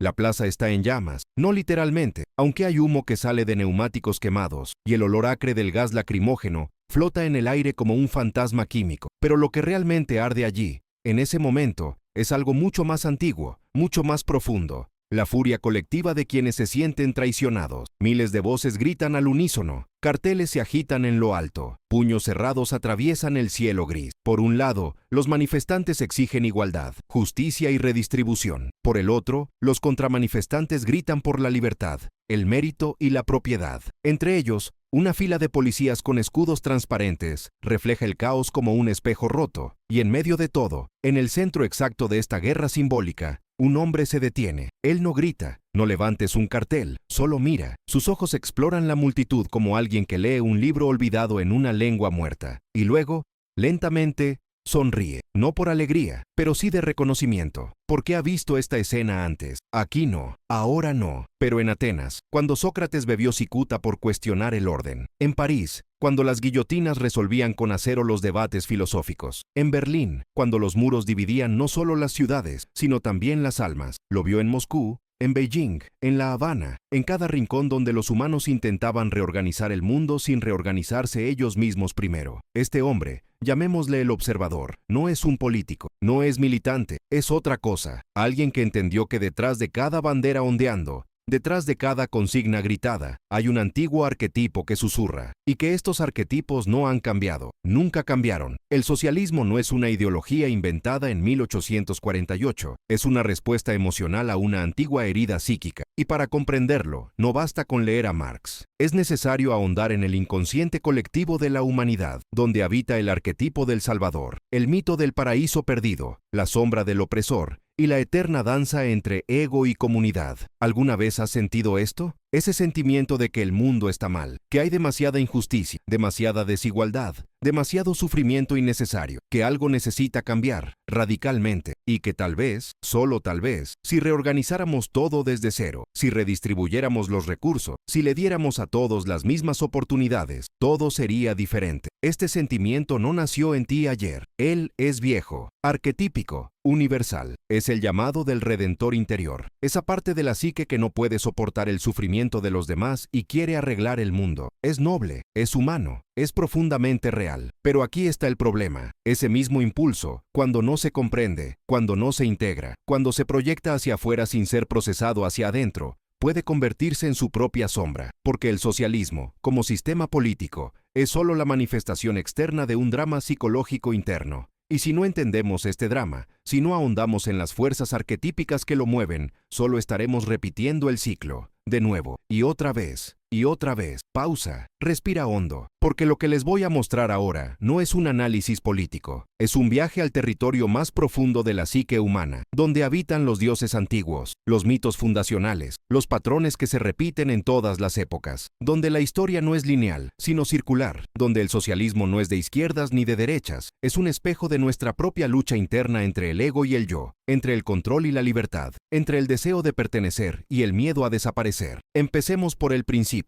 La plaza está en llamas, no literalmente, aunque hay humo que sale de neumáticos quemados, y el olor acre del gas lacrimógeno flota en el aire como un fantasma químico. Pero lo que realmente arde allí, en ese momento, es algo mucho más antiguo, mucho más profundo. La furia colectiva de quienes se sienten traicionados. Miles de voces gritan al unísono, carteles se agitan en lo alto, puños cerrados atraviesan el cielo gris. Por un lado, los manifestantes exigen igualdad, justicia y redistribución. Por el otro, los contramanifestantes gritan por la libertad, el mérito y la propiedad. Entre ellos, una fila de policías con escudos transparentes refleja el caos como un espejo roto. Y en medio de todo, en el centro exacto de esta guerra simbólica, un hombre se detiene. Él no grita, no levantes un cartel, solo mira. Sus ojos exploran la multitud como alguien que lee un libro olvidado en una lengua muerta. Y luego, lentamente, sonríe. No por alegría, pero sí de reconocimiento. Porque ha visto esta escena antes. Aquí no, ahora no. Pero en Atenas, cuando Sócrates bebió cicuta por cuestionar el orden. En París, cuando las guillotinas resolvían con acero los debates filosóficos. En Berlín, cuando los muros dividían no solo las ciudades, sino también las almas. Lo vio en Moscú, en Beijing, en La Habana, en cada rincón donde los humanos intentaban reorganizar el mundo sin reorganizarse ellos mismos primero. Este hombre, llamémosle el observador, no es un político, no es militante, es otra cosa. Alguien que entendió que detrás de cada bandera ondeando, detrás de cada consigna gritada, hay un antiguo arquetipo que susurra, y que estos arquetipos no han cambiado, nunca cambiaron. El socialismo no es una ideología inventada en 1848, es una respuesta emocional a una antigua herida psíquica, y para comprenderlo, no basta con leer a Marx. Es necesario ahondar en el inconsciente colectivo de la humanidad, donde habita el arquetipo del Salvador, el mito del paraíso perdido, la sombra del opresor, y la eterna danza entre ego y comunidad. ¿Alguna vez has sentido esto? Ese sentimiento de que el mundo está mal, que hay demasiada injusticia, demasiada desigualdad, demasiado sufrimiento innecesario, que algo necesita cambiar radicalmente y que tal vez, solo tal vez, si reorganizáramos todo desde cero, si redistribuyéramos los recursos, si le diéramos a todos las mismas oportunidades, todo sería diferente. Este sentimiento no nació en ti ayer. Él es viejo, arquetípico, universal. Es el llamado del redentor interior, esa parte de la psique que no puede soportar el sufrimiento de los demás y quiere arreglar el mundo. Es noble, es humano, es profundamente real. Pero aquí está el problema. Ese mismo impulso, cuando no se comprende, cuando no se integra, cuando se proyecta hacia afuera sin ser procesado hacia adentro, puede convertirse en su propia sombra, porque el socialismo, como sistema político, es solo la manifestación externa de un drama psicológico interno. Y si no entendemos este drama, si no ahondamos en las fuerzas arquetípicas que lo mueven, solo estaremos repitiendo el ciclo, de nuevo, y otra vez, y otra vez. Pausa, respira hondo, porque lo que les voy a mostrar ahora no es un análisis político, es un viaje al territorio más profundo de la psique humana, donde habitan los dioses antiguos, los mitos fundacionales, los patrones que se repiten en todas las épocas, donde la historia no es lineal, sino circular, donde el socialismo no es de izquierdas ni de derechas, es un espejo de nuestra propia lucha interna entre el ego y el yo, entre el control y la libertad, entre el deseo de pertenecer y el miedo a desaparecer. Empecemos por el principio.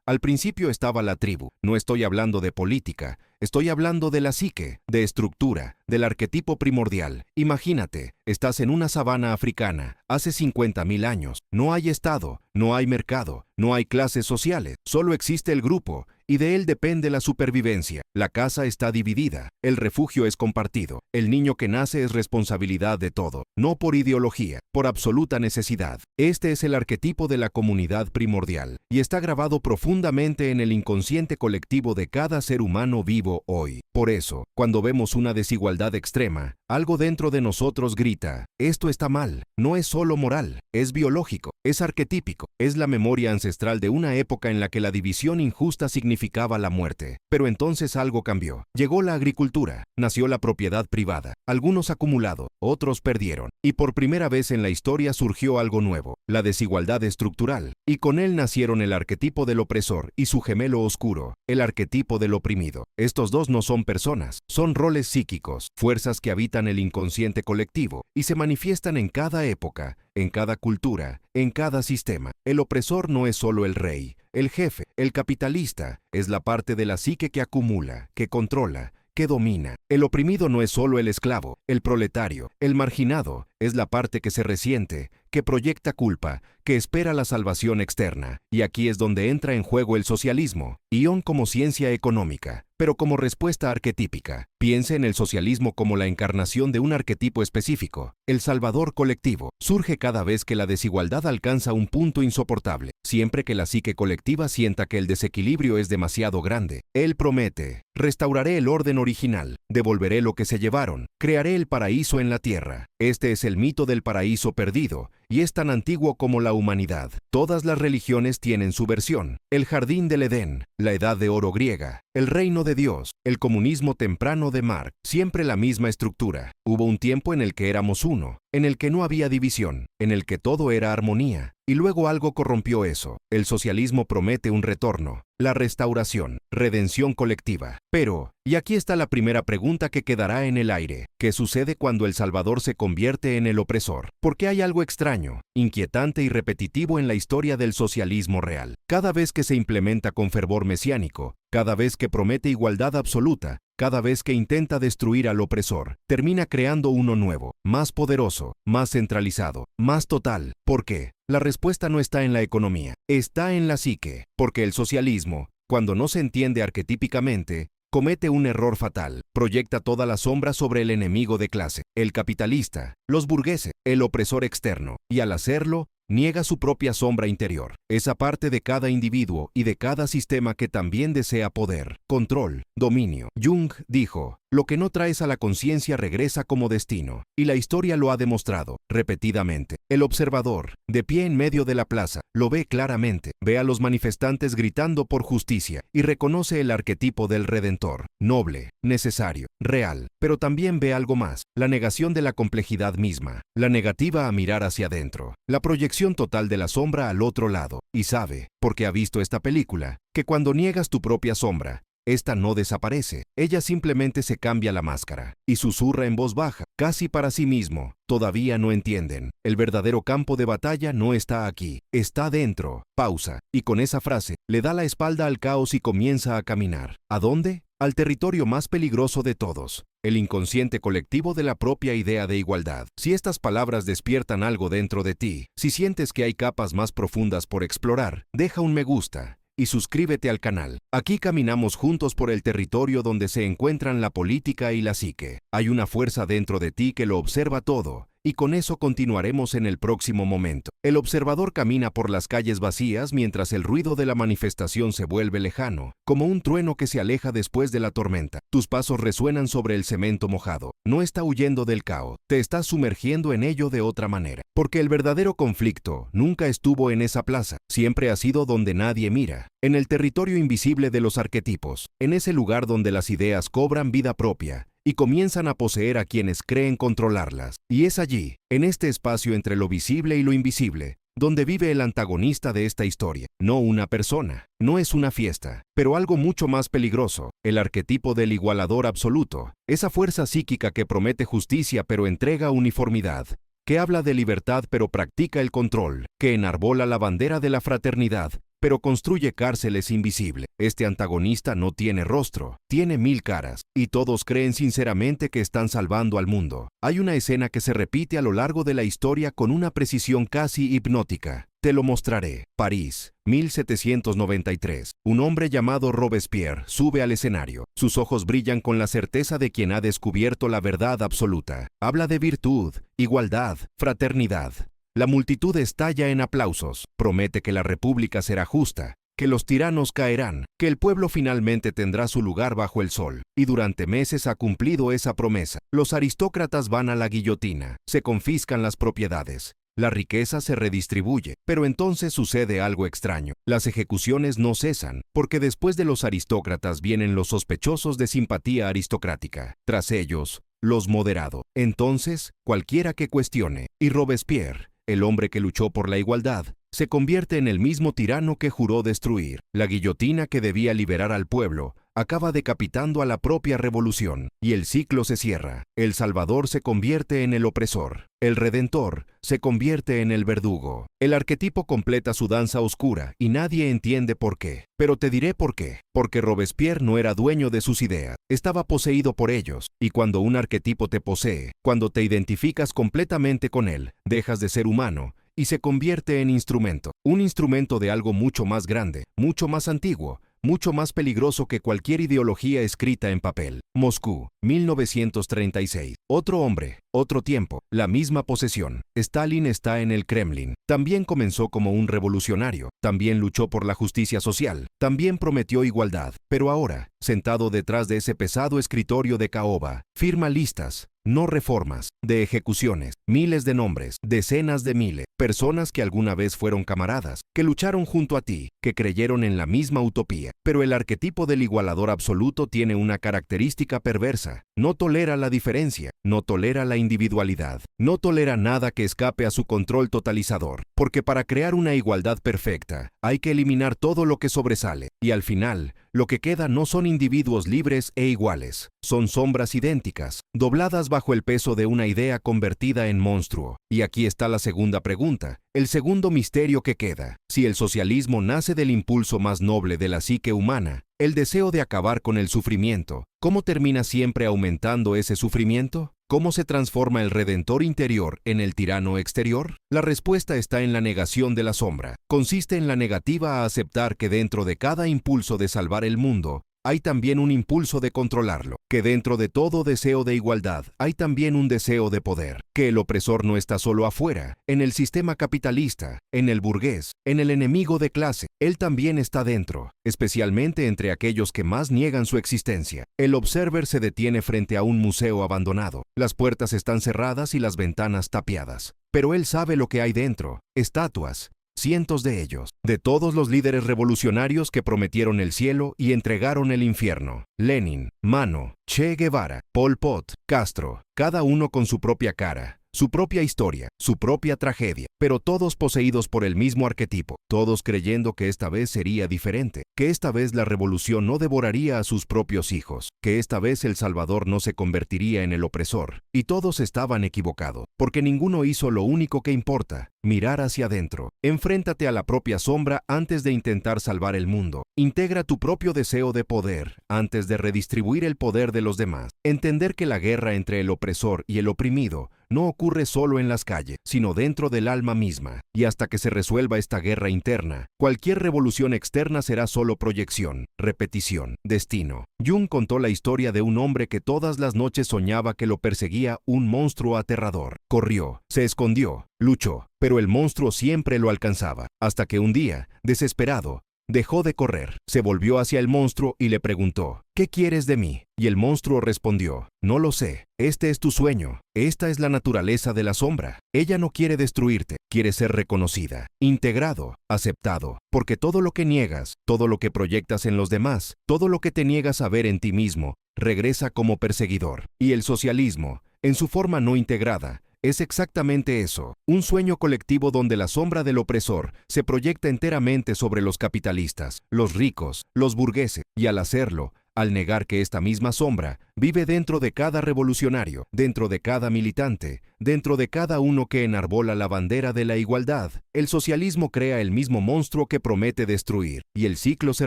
Al principio estaba la tribu. No estoy hablando de política, estoy hablando de la psique, de estructura, del arquetipo primordial. Imagínate, estás en una sabana africana, hace 50.000 años. No hay Estado, no hay mercado, no hay clases sociales, solo existe el grupo, y de él depende la supervivencia. La casa está dividida, el refugio es compartido, el niño que nace es responsabilidad de todo, no por ideología, por absoluta necesidad. Este es el arquetipo de la comunidad primordial, y está grabado profundamente en el inconsciente colectivo de cada ser humano vivo hoy. Por eso, cuando vemos una desigualdad extrema, algo dentro de nosotros grita, esto está mal. No es solo moral, es biológico, es arquetípico, es la memoria ancestral de una época en la que la división injusta significaba la muerte. Pero entonces algo cambió. Llegó la agricultura, nació la propiedad privada, algunos acumulados, otros perdieron. Y por primera vez en la historia surgió algo nuevo, la desigualdad estructural. Y con él nacieron el arquetipo del opresor y su gemelo oscuro, el arquetipo del oprimido. Estos dos no son personas, son roles psíquicos, fuerzas que habitan el inconsciente colectivo y se manifiestan en cada época, en cada cultura, en cada sistema. El opresor no es solo el rey, el jefe, el capitalista, es la parte de la psique que acumula, que controla, que domina. El oprimido no es solo el esclavo, el proletario, el marginado, es la parte que se resiente, que proyecta culpa, que espera la salvación externa. Y aquí es donde entra en juego el socialismo, ion como ciencia económica, pero como respuesta arquetípica. Piense en el socialismo como la encarnación de un arquetipo específico. El salvador colectivo surge cada vez que la desigualdad alcanza un punto insoportable, siempre que la psique colectiva sienta que el desequilibrio es demasiado grande. Él promete: restauraré el orden original, devolveré lo que se llevaron, crearé el paraíso en la tierra. Este es el mito del paraíso perdido, y es tan antiguo como la humanidad. Todas las religiones tienen su versión: el jardín del Edén, la edad de oro griega, el reino de Dios, el comunismo temprano de Marx, siempre la misma estructura. Hubo un tiempo en el que éramos uno, en el que no había división, en el que todo era armonía, y luego algo corrompió eso. El socialismo promete un retorno, la restauración, redención colectiva. Pero, y aquí está la primera pregunta que quedará en el aire: ¿qué sucede cuando el Salvador se convierte en el opresor? Porque hay algo extraño, inquietante y repetitivo en la historia del socialismo real. Cada vez que se implementa con fervor mesiánico, cada vez que promete igualdad absoluta, cada vez que intenta destruir al opresor, termina creando uno nuevo, más poderoso, más centralizado, más total. ¿Por qué? La respuesta no está en la economía, está en la psique. Porque el socialismo, cuando no se entiende arquetípicamente, comete un error fatal. Proyecta toda la sombra sobre el enemigo de clase, el capitalista, los burgueses, el opresor externo, y al hacerlo, niega su propia sombra interior, esa parte de cada individuo y de cada sistema que también desea poder, control, dominio. Jung dijo: lo que no traes a la conciencia regresa como destino, y la historia lo ha demostrado repetidamente. El observador, de pie en medio de la plaza, lo ve claramente, ve a los manifestantes gritando por justicia y reconoce el arquetipo del redentor, noble, necesario, real, pero también ve algo más: la negación de la complejidad misma, la negativa a mirar hacia adentro, la proyección total de la sombra al otro lado. Y sabe, porque ha visto esta película, que cuando niegas tu propia sombra, esta no desaparece, ella simplemente se cambia la máscara, y susurra en voz baja, casi para sí mismo: todavía no entienden, el verdadero campo de batalla no está aquí, está dentro. Pausa, y con esa frase, le da la espalda al caos y comienza a caminar. ¿A dónde? Al territorio más peligroso de todos, el inconsciente colectivo de la propia idea de igualdad. Si estas palabras despiertan algo dentro de ti, si sientes que hay capas más profundas por explorar, deja un me gusta y suscríbete al canal. Aquí caminamos juntos por el territorio donde se encuentran la política y la psique. Hay una fuerza dentro de ti que lo observa todo, y con eso continuaremos en el próximo momento. El observador camina por las calles vacías mientras el ruido de la manifestación se vuelve lejano, como un trueno que se aleja después de la tormenta. Tus pasos resuenan sobre el cemento mojado. No está huyendo del caos, te estás sumergiendo en ello de otra manera. Porque el verdadero conflicto nunca estuvo en esa plaza, siempre ha sido donde nadie mira, en el territorio invisible de los arquetipos, en ese lugar donde las ideas cobran vida propia y comienzan a poseer a quienes creen controlarlas. Y es allí, en este espacio entre lo visible y lo invisible, donde vive el antagonista de esta historia. No una persona, no es una fiesta, pero algo mucho más peligroso: el arquetipo del igualador absoluto, esa fuerza psíquica que promete justicia pero entrega uniformidad, que habla de libertad pero practica el control, que enarbola la bandera de la fraternidad, pero construye cárceles invisibles. Este antagonista no tiene rostro, tiene 1000 caras, y todos creen sinceramente que están salvando al mundo. Hay una escena que se repite a lo largo de la historia con una precisión casi hipnótica. Te lo mostraré. París, 1793. Un hombre llamado Robespierre sube al escenario. Sus ojos brillan con la certeza de quien ha descubierto la verdad absoluta. Habla de virtud, igualdad, fraternidad. La multitud estalla en aplausos. Promete que la república será justa, que los tiranos caerán, que el pueblo finalmente tendrá su lugar bajo el sol. Y durante meses ha cumplido esa promesa. Los aristócratas van a la guillotina, se confiscan las propiedades, la riqueza se redistribuye. Pero entonces sucede algo extraño. Las ejecuciones no cesan, porque después de los aristócratas vienen los sospechosos de simpatía aristocrática. Tras ellos, los moderados. Entonces, cualquiera que cuestione. Y Robespierre, el hombre que luchó por la igualdad, se convierte en el mismo tirano que juró destruir. La guillotina que debía liberar al pueblo acaba decapitando a la propia revolución, y el ciclo se cierra. El Salvador se convierte en el opresor. El Redentor se convierte en el verdugo. El arquetipo completa su danza oscura y nadie entiende por qué. Pero te diré por qué. Porque Robespierre no era dueño de sus ideas, estaba poseído por ellos. Y cuando un arquetipo te posee, cuando te identificas completamente con él, dejas de ser humano y se convierte en instrumento. Un instrumento de algo mucho más grande, mucho más antiguo, mucho más peligroso que cualquier ideología escrita en papel. Moscú, 1936. Otro hombre, otro tiempo, la misma posesión. Stalin está en el Kremlin. También comenzó como un revolucionario, también luchó por la justicia social, también prometió igualdad, pero ahora, sentado detrás de ese pesado escritorio de caoba, firma listas, no reformas, de ejecuciones, miles de nombres, decenas de miles, personas que alguna vez fueron camaradas, que lucharon junto a ti, que creyeron en la misma utopía. Pero el arquetipo del igualador absoluto tiene una característica perversa. No tolera la diferencia, no tolera la individualidad, no tolera nada que escape a su control totalizador, porque para crear una igualdad perfecta, hay que eliminar todo lo que sobresale, y al final, lo que queda no son individuos libres e iguales, son sombras idénticas, dobladas bajo el peso de una idea convertida en monstruo. Y aquí está la segunda pregunta, el segundo misterio que queda. Si el socialismo nace del impulso más noble de la psique humana, el deseo de acabar con el sufrimiento, ¿cómo termina siempre aumentando ese sufrimiento? ¿Cómo se transforma el redentor interior en el tirano exterior? La respuesta está en la negación de la sombra. Consiste en la negativa a aceptar que dentro de cada impulso de salvar el mundo, hay también un impulso de controlarlo, que dentro de todo deseo de igualdad hay también un deseo de poder, que el opresor no está solo afuera, en el sistema capitalista, en el burgués, en el enemigo de clase, él también está dentro, especialmente entre aquellos que más niegan su existencia. El observer se detiene frente a un museo abandonado, las puertas están cerradas y las ventanas tapiadas, pero él sabe lo que hay dentro, estatuas, cientos de ellos, de todos los líderes revolucionarios que prometieron el cielo y entregaron el infierno. Lenin, Mano, Che Guevara, Pol Pot, Castro, cada uno con su propia cara, su propia historia, su propia tragedia, pero todos poseídos por el mismo arquetipo, todos creyendo que esta vez sería diferente, que esta vez la revolución no devoraría a sus propios hijos, que esta vez el Salvador no se convertiría en el opresor, y todos estaban equivocados, porque ninguno hizo lo único que importa, mirar hacia adentro. Enfréntate a la propia sombra antes de intentar salvar el mundo. Integra tu propio deseo de poder antes de redistribuir el poder de los demás. Entender que la guerra entre el opresor y el oprimido no ocurre solo en las calles, sino dentro del alma misma. Y hasta que se resuelva esta guerra interna, cualquier revolución externa será solo proyección, repetición, destino. Jung contó la historia de un hombre que todas las noches soñaba que lo perseguía un monstruo aterrador. Corrió, se escondió, luchó, pero el monstruo siempre lo alcanzaba, hasta que un día, desesperado, dejó de correr, se volvió hacia el monstruo y le preguntó, ¿qué quieres de mí? Y el monstruo respondió, no lo sé, este es tu sueño, esta es la naturaleza de la sombra. Ella no quiere destruirte, quiere ser reconocida, integrado, aceptado, porque todo lo que niegas, todo lo que proyectas en los demás, todo lo que te niegas a ver en ti mismo, regresa como perseguidor. Y el socialismo, en su forma no integrada, es exactamente eso, un sueño colectivo donde la sombra del opresor se proyecta enteramente sobre los capitalistas, los ricos, los burgueses, y al hacerlo, al negar que esta misma sombra vive dentro de cada revolucionario, dentro de cada militante, dentro de cada uno que enarbola la bandera de la igualdad, el socialismo crea el mismo monstruo que promete destruir, y el ciclo se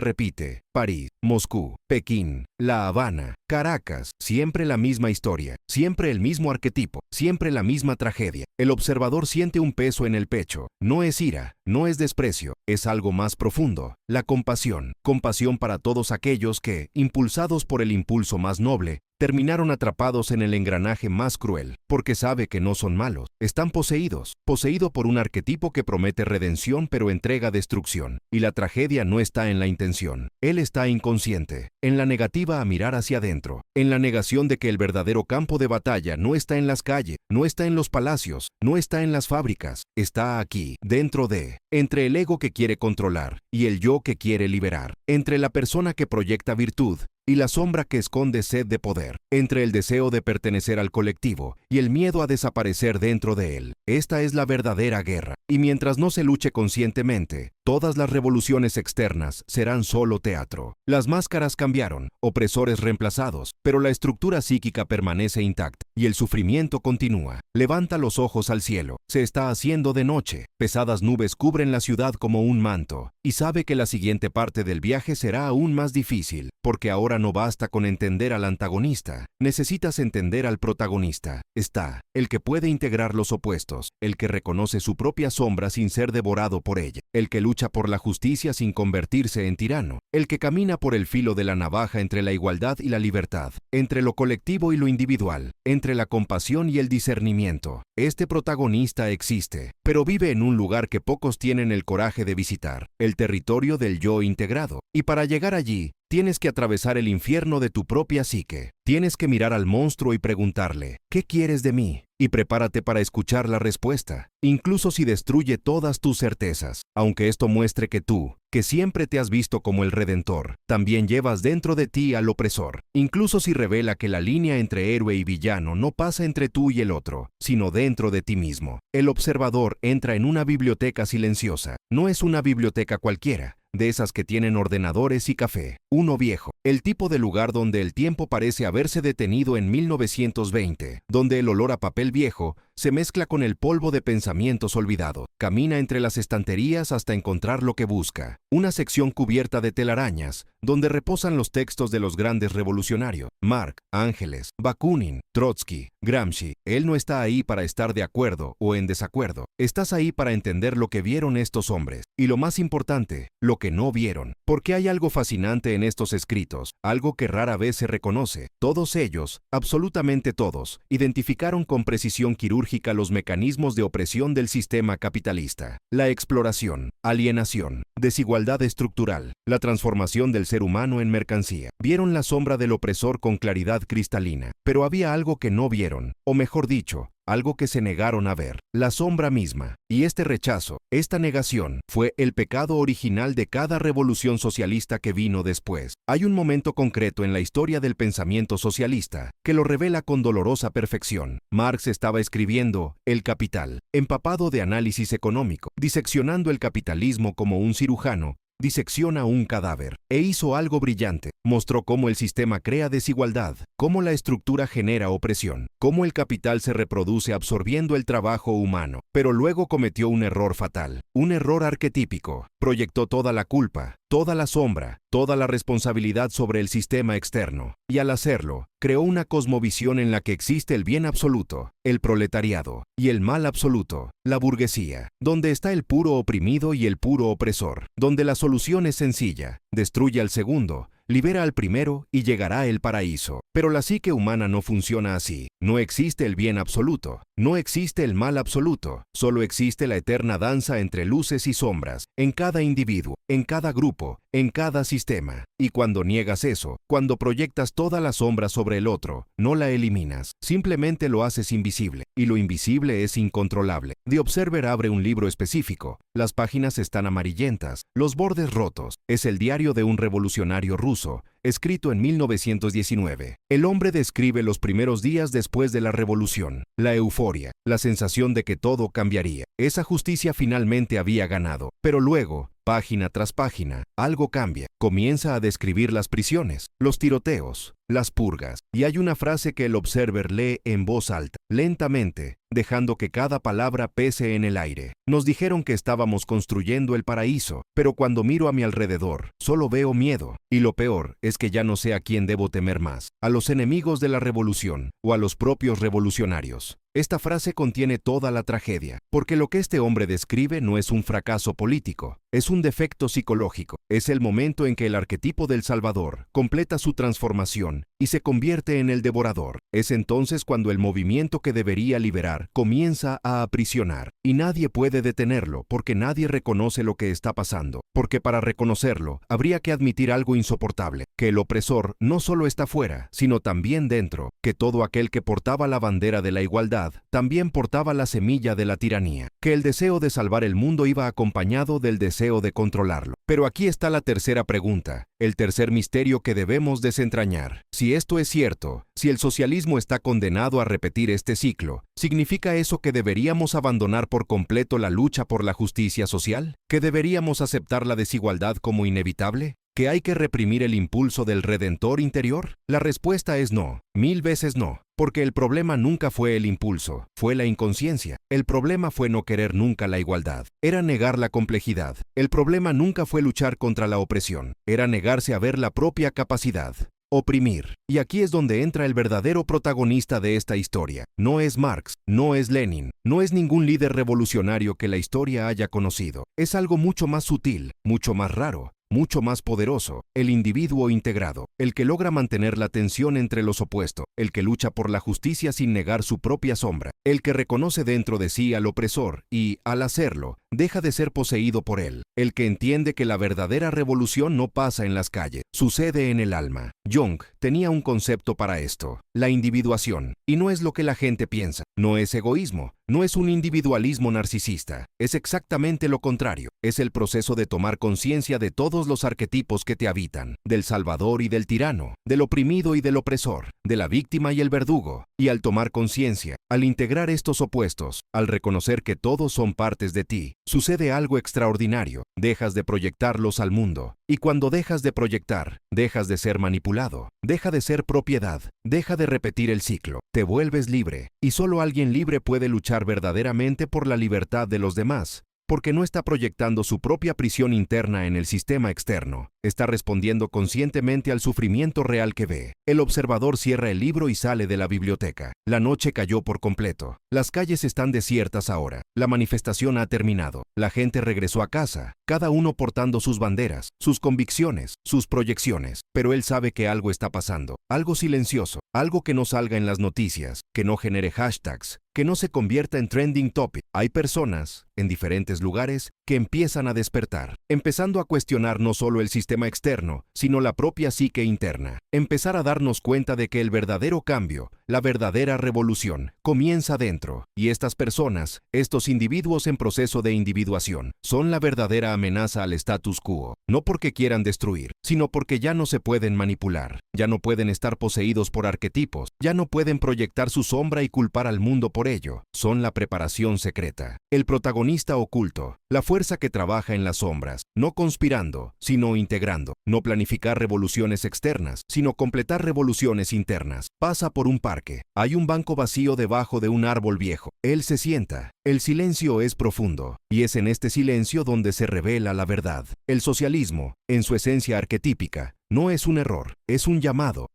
repite. París, Moscú, Pekín, La Habana, Caracas, siempre la misma historia, siempre el mismo arquetipo, siempre la misma tragedia. El observador siente un peso en el pecho, no es ira, no es desprecio, es algo más profundo, la compasión, compasión para todos aquellos que, impulsados por el impulso más noble, terminaron atrapados en el engranaje más cruel, porque sabe que no son malos, están poseídos, poseído por un arquetipo que promete redención pero entrega destrucción, y la tragedia no está en la intención, él está inconsciente, en la negativa a mirar hacia adentro, en la negación de que el verdadero campo de batalla no está en las calles, no está en los palacios, no está en las fábricas, está aquí, dentro de, entre el ego que quiere controlar y el yo que quiere liberar, entre la persona que proyecta virtud y la sombra que esconde sed de poder, entre el deseo de pertenecer al colectivo y el miedo a desaparecer dentro de él. Esta es la verdadera guerra, y mientras no se luche conscientemente, todas las revoluciones externas serán solo teatro. Las máscaras cambiaron, opresores reemplazados, pero la estructura psíquica permanece intacta, y el sufrimiento continúa. Levanta los ojos al cielo, se está haciendo de noche, pesadas nubes cubren la ciudad como un manto, y sabe que la siguiente parte del viaje será aún más difícil, porque ahora no basta con entender al antagonista, necesitas entender al protagonista. está el que puede integrar los opuestos, el que reconoce su propia sombra sin ser devorado por ella, el que lucha por la justicia sin convertirse en tirano, el que camina por el filo de la navaja entre la igualdad y la libertad, entre lo colectivo y lo individual, entre la compasión y el discernimiento. Este protagonista existe, pero vive en un lugar que pocos tienen el coraje de visitar, el territorio del yo integrado. Y para llegar allí, tienes que atravesar el infierno de tu propia psique. Tienes que mirar al monstruo y preguntarle, ¿qué quieres de mí? Y prepárate para escuchar la respuesta, incluso si destruye todas tus certezas. Aunque esto muestre que tú, que siempre te has visto como el redentor, también llevas dentro de ti al opresor. Incluso si revela que la línea entre héroe y villano no pasa entre tú y el otro, sino dentro de ti mismo. El observador entra en una biblioteca silenciosa. No es una biblioteca cualquiera, de esas que tienen ordenadores y café. Uno viejo, el tipo de lugar donde el tiempo parece haberse detenido en 1920, donde el olor a papel viejo se mezcla con el polvo de pensamientos olvidados. Camina entre las estanterías hasta encontrar lo que busca. Una sección cubierta de telarañas, donde reposan los textos de los grandes revolucionarios. Marx, Ángeles, Bakunin, Trotsky, Gramsci. Él no está ahí para estar de acuerdo o en desacuerdo. Estás ahí para entender lo que vieron estos hombres. Y lo más importante, lo que no vieron. Porque hay algo fascinante en estos escritos, algo que rara vez se reconoce. Todos ellos, absolutamente todos, identificaron con precisión quirúrgica los mecanismos de opresión del sistema capitalista. La exploración, alienación, desigualdad estructural, la transformación del ser humano en mercancía. Vieron la sombra del opresor con claridad cristalina, pero había algo que no vieron, o mejor dicho, algo que se negaron a ver, la sombra misma. Y este rechazo, esta negación, fue el pecado original de cada revolución socialista que vino después. Hay un momento concreto en la historia del pensamiento socialista que lo revela con dolorosa perfección. Marx estaba escribiendo El Capital, empapado de análisis económico, diseccionando el capitalismo como un cirujano disecciona un cadáver, e hizo algo brillante. Mostró cómo el sistema crea desigualdad, cómo la estructura genera opresión, cómo el capital se reproduce absorbiendo el trabajo humano. Pero luego cometió un error fatal, un error arquetípico. Proyectó toda la culpa, toda la sombra, toda la responsabilidad sobre el sistema externo. Y al hacerlo, creó una cosmovisión en la que existe el bien absoluto, el proletariado, y el mal absoluto, la burguesía, donde está el puro oprimido y el puro opresor, donde la solución es sencilla: destruye al segundo, libera al primero y llegará el paraíso. Pero la psique humana no funciona así. No existe el bien absoluto, no existe el mal absoluto, solo existe la eterna danza entre luces y sombras, en cada individuo, en cada grupo, en cada sistema. Y cuando niegas eso, cuando proyectas toda la sombra sobre el otro, no la eliminas, simplemente lo haces invisible. Y lo invisible es incontrolable. The Observer abre un libro específico. Las páginas están amarillentas, los bordes rotos. Es el diario de un revolucionario ruso, escrito en 1919. El hombre describe los primeros días después de la revolución, la euforia, la sensación de que todo cambiaría. Esa justicia finalmente había ganado. Pero luego, página tras página, algo cambia. Comienza a describir las prisiones, los tiroteos, las purgas. Y hay una frase que el Observer lee en voz alta, lentamente, dejando que cada palabra pese en el aire. Nos dijeron que estábamos construyendo el paraíso, pero cuando miro a mi alrededor, solo veo miedo. Y lo peor es que ya no sé a quién debo temer más, a los enemigos de la revolución o a los propios revolucionarios. Esta frase contiene toda la tragedia, porque lo que este hombre describe no es un fracaso político, es un defecto psicológico. Es el momento en que el arquetipo del Salvador completa su transformación y se convierte en el devorador. Es entonces cuando el movimiento que debería liberar comienza a aprisionar, y nadie puede detenerlo porque nadie reconoce lo que está pasando, porque para reconocerlo habría que admitir algo insoportable, que el opresor no solo está fuera, sino también dentro, que todo aquel que portaba la bandera de la igualdad también portaba la semilla de la tiranía, que el deseo de salvar el mundo iba acompañado del deseo de controlarlo. Pero aquí está la tercera pregunta, el tercer misterio que debemos desentrañar. Si esto es cierto, si el socialismo está condenado a repetir este ciclo, ¿significa eso que deberíamos abandonar por completo la lucha por la justicia social? ¿Que deberíamos aceptar la desigualdad como inevitable? ¿Que hay que reprimir el impulso del redentor interior? La respuesta es no, 1000 veces no, porque el problema nunca fue el impulso, fue la inconsciencia. El problema fue no querer nunca la igualdad, era negar la complejidad. El problema nunca fue luchar contra la opresión, era negarse a ver la propia capacidad. Oprimir. Y aquí es donde entra el verdadero protagonista de esta historia. No es Marx, no es Lenin, no es ningún líder revolucionario que la historia haya conocido. Es algo mucho más sutil, mucho más raro, mucho más poderoso, el individuo integrado, el que logra mantener la tensión entre los opuestos, el que lucha por la justicia sin negar su propia sombra, el que reconoce dentro de sí al opresor y, al hacerlo, deja de ser poseído por él, el que entiende que la verdadera revolución no pasa en las calles, sucede en el alma. Jung tenía un concepto para esto, la individuación, y no es lo que la gente piensa, no es egoísmo, no es un individualismo narcisista, es exactamente lo contrario, es el proceso de tomar conciencia de todos los arquetipos que te habitan, del salvador y del tirano, del oprimido y del opresor, de la víctima y el verdugo, y al tomar conciencia, al integrar estos opuestos, al reconocer que todos son partes de ti, sucede algo extraordinario, dejas de proyectarlos al mundo, y cuando dejas de proyectar, dejas de ser manipulado, deja de ser propiedad, deja de repetir el ciclo, te vuelves libre, y solo alguien libre puede luchar verdaderamente por la libertad de los demás, porque no está proyectando su propia prisión interna en el sistema externo, está respondiendo conscientemente al sufrimiento real que ve. El observador cierra el libro y sale de la biblioteca. La noche cayó por completo. Las calles están desiertas ahora. La manifestación ha terminado. La gente regresó a casa, cada uno portando sus banderas, sus convicciones, sus proyecciones. Pero él sabe que algo está pasando, algo silencioso, algo que no salga en las noticias, que no genere hashtags, que no se convierta en trending topic. Hay personas, en diferentes lugares, que empiezan a despertar, empezando a cuestionar no solo el sistema externo, sino la propia psique interna. Empezar a darnos cuenta de que el verdadero cambio, la verdadera revolución, comienza dentro. Y estas personas, estos individuos en proceso de individuación, son la verdadera amenaza al status quo. No porque quieran destruir, sino porque ya no se pueden manipular, ya no pueden estar poseídos por arquetipos, ya no pueden proyectar su sombra y culpar al mundo por ello. Son la preparación secreta, el protagonista oculto, la fuerza que trabaja en las sombras, no conspirando, sino integrando, no planificar revoluciones externas, sino completar revoluciones internas. Pasa por un parque, hay un banco vacío debajo de un árbol viejo. Él se sienta, el silencio es profundo, y es en este silencio donde se revela la verdad. El socialismo, en su esencia arquetípica, no es un error, es un llamado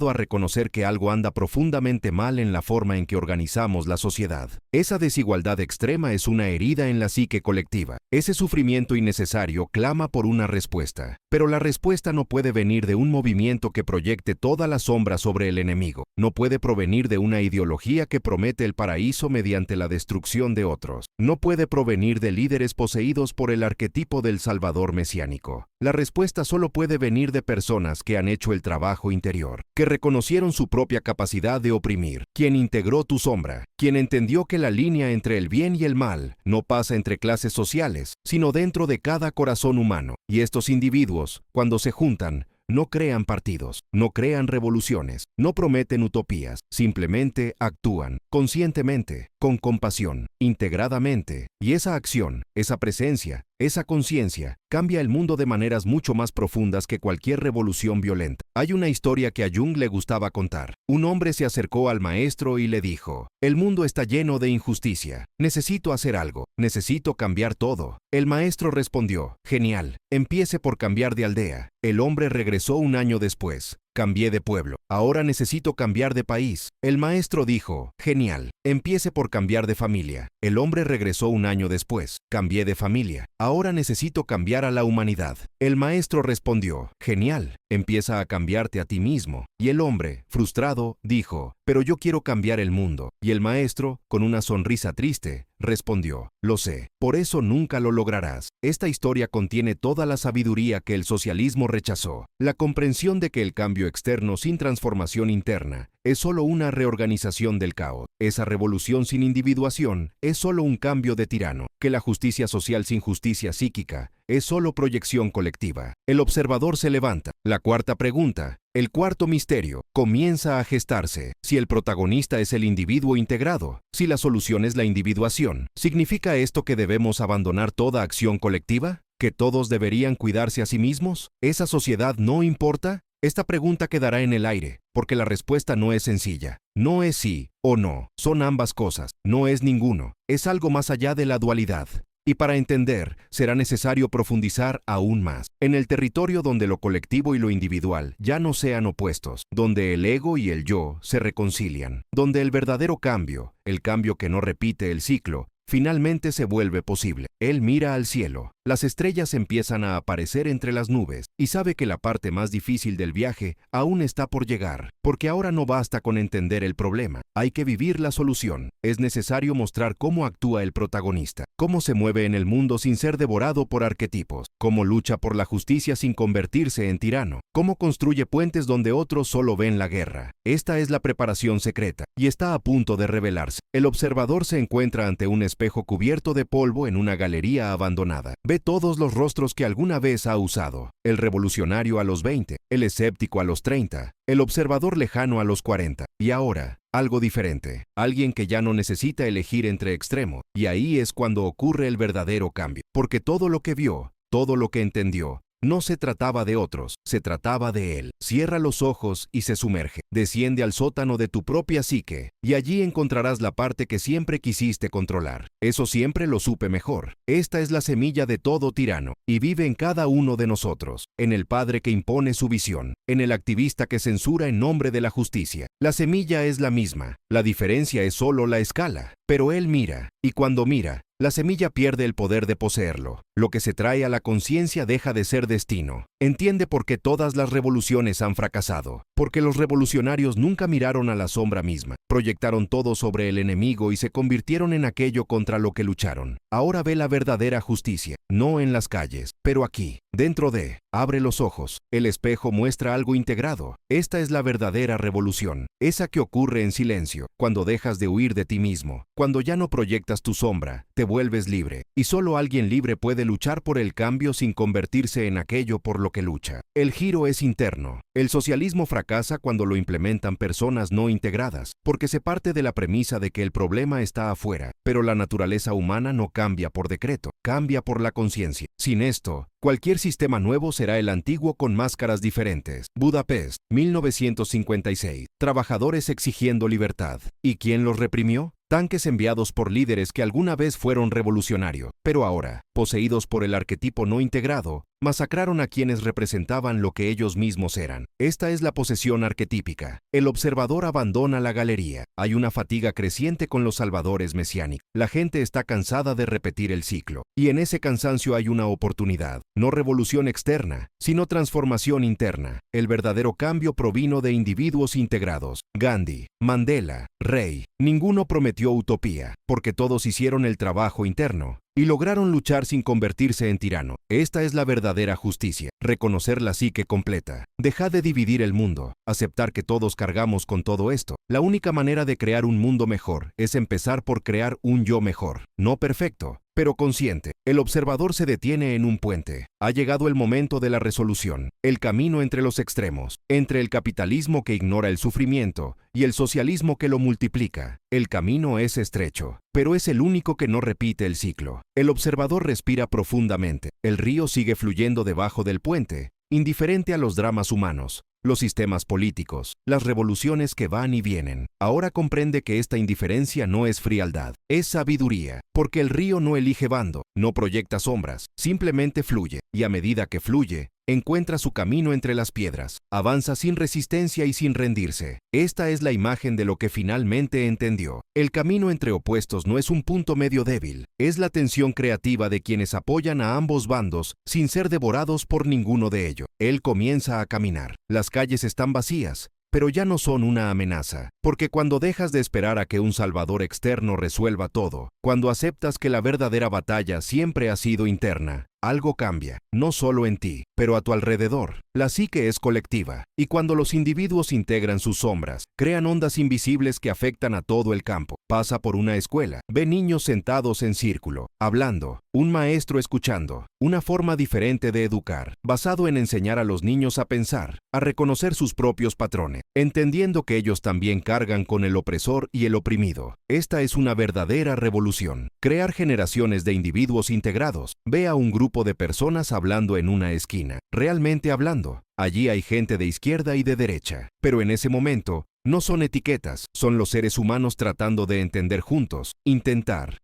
a reconocer que algo anda profundamente mal en la forma en que organizamos la sociedad. Esa desigualdad extrema es una herida en la psique colectiva. Ese sufrimiento innecesario clama por una respuesta. Pero la respuesta no puede venir de un movimiento que proyecte toda la sombra sobre el enemigo. No puede provenir de una ideología que promete el paraíso mediante la destrucción de otros. No puede provenir de líderes poseídos por el arquetipo del Salvador mesiánico. La respuesta solo puede venir de personas que han hecho el trabajo interior, que reconocieron su propia capacidad de oprimir, quien integró tu sombra, quien entendió que la línea entre el bien y el mal no pasa entre clases sociales, sino dentro de cada corazón humano. Y estos individuos, cuando se juntan, no crean partidos, no crean revoluciones, no prometen utopías, simplemente actúan, conscientemente, con compasión, integradamente, y esa acción, esa presencia, esa conciencia, cambia el mundo de maneras mucho más profundas que cualquier revolución violenta. Hay una historia que a Jung le gustaba contar. Un hombre se acercó al maestro y le dijo: «El mundo está lleno de injusticia. Necesito hacer algo. Necesito cambiar todo». El maestro respondió: «Genial. Empiece por cambiar de aldea». El hombre regresó un año después. «Cambié de pueblo. Ahora necesito cambiar de país». El maestro dijo: «Genial. Empiece por cambiar de familia». El hombre regresó un año después. «Cambié de familia. Ahora necesito cambiar a la humanidad». El maestro respondió: «Genial. Empieza a cambiarte a ti mismo». Y el hombre, frustrado, dijo: «Pero yo quiero cambiar el mundo». Y el maestro, con una sonrisa triste, respondió: «Lo sé, por eso nunca lo lograrás». Esta historia contiene toda la sabiduría que el socialismo rechazó, la comprensión de que el cambio externo sin transformación interna es solo una reorganización del caos. Esa revolución sin individuación es solo un cambio de tirano, que la justicia social sin justicia psíquica es solo proyección colectiva. El observador se levanta. La cuarta pregunta, el cuarto misterio, comienza a gestarse. Si el protagonista es el individuo integrado, si la solución es la individuación, ¿significa esto que debemos abandonar toda acción colectiva? ¿Que todos deberían cuidarse a sí mismos? ¿Esa sociedad no importa? Esta pregunta quedará en el aire, porque la respuesta no es sencilla. No es sí o no, son ambas cosas, no es ninguno, es algo más allá de la dualidad. Y para entender, será necesario profundizar aún más en el territorio donde lo colectivo y lo individual ya no sean opuestos, donde el ego y el yo se reconcilian, donde el verdadero cambio, el cambio que no repite el ciclo, finalmente se vuelve posible. Él mira al cielo. Las estrellas empiezan a aparecer entre las nubes y sabe que la parte más difícil del viaje aún está por llegar, porque ahora no basta con entender el problema, hay que vivir la solución. Es necesario mostrar cómo actúa el protagonista, cómo se mueve en el mundo sin ser devorado por arquetipos, cómo lucha por la justicia sin convertirse en tirano, cómo construye puentes donde otros solo ven la guerra. Esta es la preparación secreta y está a punto de revelarse. El observador se encuentra ante un espejo cubierto de polvo en una galería abandonada. Ve todos los rostros que alguna vez ha usado. El revolucionario a los 20, el escéptico a los 30, el observador lejano a los 40. Y ahora, algo diferente. Alguien que ya no necesita elegir entre extremos. Y ahí es cuando ocurre el verdadero cambio. Porque todo lo que vio, todo lo que entendió, no se trataba de otros, se trataba de él. Cierra los ojos y se sumerge. Desciende al sótano de tu propia psique, y allí encontrarás la parte que siempre quisiste controlar. Eso siempre lo supe mejor. Esta es la semilla de todo tirano, y vive en cada uno de nosotros, en el padre que impone su visión, en el activista que censura en nombre de la justicia. La semilla es la misma, la diferencia es solo la escala. Pero él mira, y cuando mira, la semilla pierde el poder de poseerlo. Lo que se trae a la conciencia deja de ser destino. Entiende por qué todas las revoluciones han fracasado. Porque los revolucionarios nunca miraron a la sombra misma. Proyectaron todo sobre el enemigo y se convirtieron en aquello contra lo que lucharon. Ahora ve la verdadera justicia, no en las calles, pero aquí, dentro de. Abre los ojos. El espejo muestra algo integrado. Esta es la verdadera revolución. Esa que ocurre en silencio, cuando dejas de huir de ti mismo. Cuando ya no proyectas tu sombra, te vuelves libre. Y solo alguien libre puede luchar por el cambio sin convertirse en aquello por lo que lucha. El giro es interno. El socialismo fracasa cuando lo implementan personas no integradas, porque se parte de la premisa de que el problema está afuera. Pero la naturaleza humana no cambia por decreto, cambia por la conciencia. Sin esto, cualquier sistema nuevo será el antiguo con máscaras diferentes. Budapest, 1956. Trabajadores exigiendo libertad. ¿Y quién los reprimió? Tanques enviados por líderes que alguna vez fueron revolucionarios, pero ahora, poseídos por el arquetipo no integrado, masacraron a quienes representaban lo que ellos mismos eran. Esta es la posesión arquetípica. El observador abandona la galería. Hay una fatiga creciente con los salvadores mesiánicos. La gente está cansada de repetir el ciclo. Y en ese cansancio hay una oportunidad. No revolución externa, sino transformación interna. El verdadero cambio provino de individuos integrados. Gandhi, Mandela, Rey. Ninguno prometió utopía, porque todos hicieron el trabajo interno y lograron luchar sin convertirse en tirano. Esta es la verdadera justicia, reconocer la psique completa. Deja de dividir el mundo, aceptar que todos cargamos con todo esto. La única manera de crear un mundo mejor es empezar por crear un yo mejor, no perfecto, pero consciente. El observador se detiene en un puente. Ha llegado el momento de la resolución, el camino entre los extremos, entre el capitalismo que ignora el sufrimiento y el socialismo que lo multiplica. El camino es estrecho, pero es el único que no repite el ciclo. El observador respira profundamente. El río sigue fluyendo debajo del puente, indiferente a los dramas humanos, los sistemas políticos, las revoluciones que van y vienen. Ahora comprende que esta indiferencia no es frialdad, es sabiduría, porque el río no elige bando, no proyecta sombras, simplemente fluye, y a medida que fluye, encuentra su camino entre las piedras, avanza sin resistencia y sin rendirse. Esta es la imagen de lo que finalmente entendió. El camino entre opuestos no es un punto medio débil, es la tensión creativa de quienes apoyan a ambos bandos sin ser devorados por ninguno de ellos. Él comienza a caminar. Las calles están vacías, pero ya no son una amenaza, porque cuando dejas de esperar a que un salvador externo resuelva todo, cuando aceptas que la verdadera batalla siempre ha sido interna, algo cambia, no solo en ti, pero a tu alrededor. La psique es colectiva, y cuando los individuos integran sus sombras, crean ondas invisibles que afectan a todo el campo. Pasa por una escuela, ve niños sentados en círculo, hablando, un maestro escuchando, una forma diferente de educar, basado en enseñar a los niños a pensar, a reconocer sus propios patrones, entendiendo que ellos también cargan con el opresor y el oprimido. Esta es una verdadera revolución. Crear generaciones de individuos integrados. Ve a un grupo de personas hablando en una esquina, realmente hablando. Allí hay gente de izquierda y de derecha, pero en ese momento, No son etiquetas, son los seres humanos tratando de entender juntos,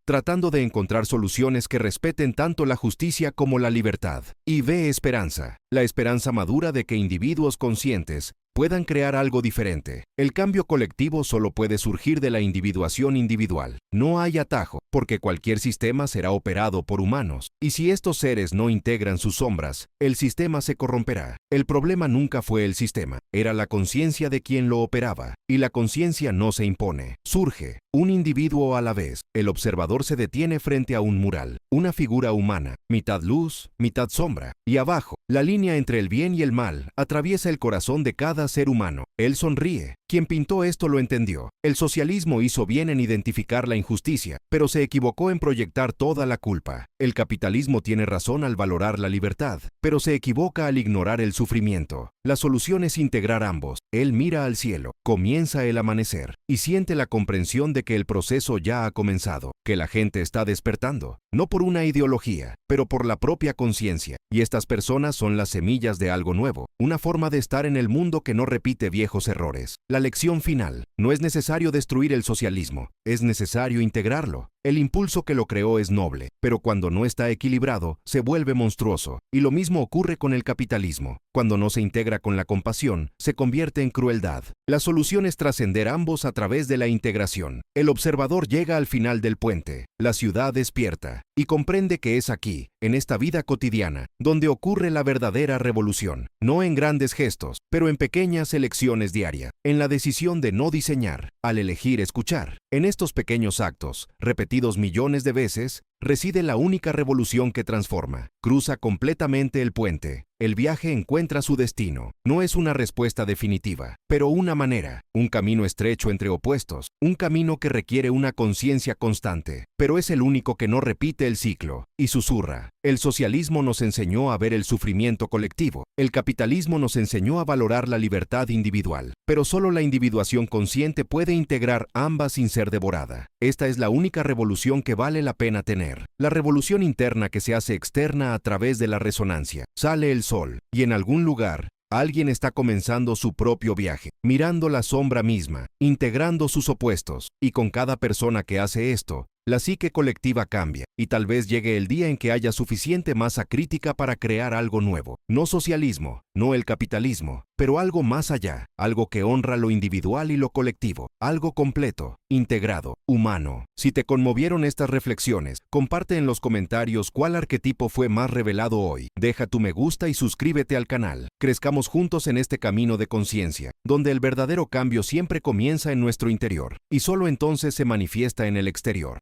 tratando de encontrar soluciones que respeten tanto la justicia como la libertad. Y ve esperanza, la esperanza madura de que individuos conscientes puedan crear algo diferente. El cambio colectivo solo puede surgir de la individuación individual. No hay atajo, porque cualquier sistema será operado por humanos, y si estos seres no integran sus sombras, el sistema se corromperá. El problema nunca fue el sistema, era la conciencia de quien lo operaba, y la conciencia no se impone, surge. Un individuo a la vez, el observador se detiene frente a un mural, una figura humana, mitad luz, mitad sombra, y abajo, la línea entre el bien y el mal atraviesa el corazón de cada ser humano. Él sonríe. Quien pintó esto lo entendió. El socialismo hizo bien en identificar la injusticia, pero se equivocó en proyectar toda la culpa. El capitalismo tiene razón al valorar la libertad, pero se equivoca al ignorar el sufrimiento. La solución es integrar ambos. Él mira al cielo, comienza el amanecer, y siente la comprensión de que el proceso ya ha comenzado, que la gente está despertando, no por una ideología, pero por la propia conciencia. Y estas personas son las semillas de algo nuevo, una forma de estar en el mundo que no repite viejos errores. La lección final: no es necesario destruir el socialismo, es necesario integrarlo. El impulso que lo creó es noble, pero cuando no está equilibrado, se vuelve monstruoso. Y lo mismo ocurre con el capitalismo. Cuando no se integra con la compasión, se convierte en crueldad. La solución es trascender ambos a través de la integración. El observador llega al final del puente. La ciudad despierta y comprende que es aquí, en esta vida cotidiana, donde ocurre la verdadera revolución. No en grandes gestos, pero en pequeñas elecciones diarias. En la decisión de no diseñar, al elegir escuchar. En estos pequeños actos, repetidos millones de veces, reside la única revolución que transforma. Cruza completamente el puente. El viaje encuentra su destino. No es una respuesta definitiva, pero una manera, un camino estrecho entre opuestos, un camino que requiere una conciencia constante, pero es el único que no repite el ciclo, y susurra. El socialismo nos enseñó a ver el sufrimiento colectivo, el capitalismo nos enseñó a valorar la libertad individual, pero solo la individuación consciente puede integrar ambas sin ser devorada. Esta es la única revolución que vale la pena tener. La revolución interna que se hace externa a través de la resonancia. Sale el sol, y en algún lugar, alguien está comenzando su propio viaje, mirando la sombra misma, integrando sus opuestos, y con cada persona que hace esto, la psique colectiva cambia, y tal vez llegue el día en que haya suficiente masa crítica para crear algo nuevo. No socialismo, no el capitalismo, pero algo más allá, algo que honra lo individual y lo colectivo, algo completo, integrado, humano. Si te conmovieron estas reflexiones, comparte en los comentarios cuál arquetipo fue más revelado hoy. Deja tu me gusta y suscríbete al canal. Crezcamos juntos en este camino de conciencia, donde el verdadero cambio siempre comienza en nuestro interior, y solo entonces se manifiesta en el exterior.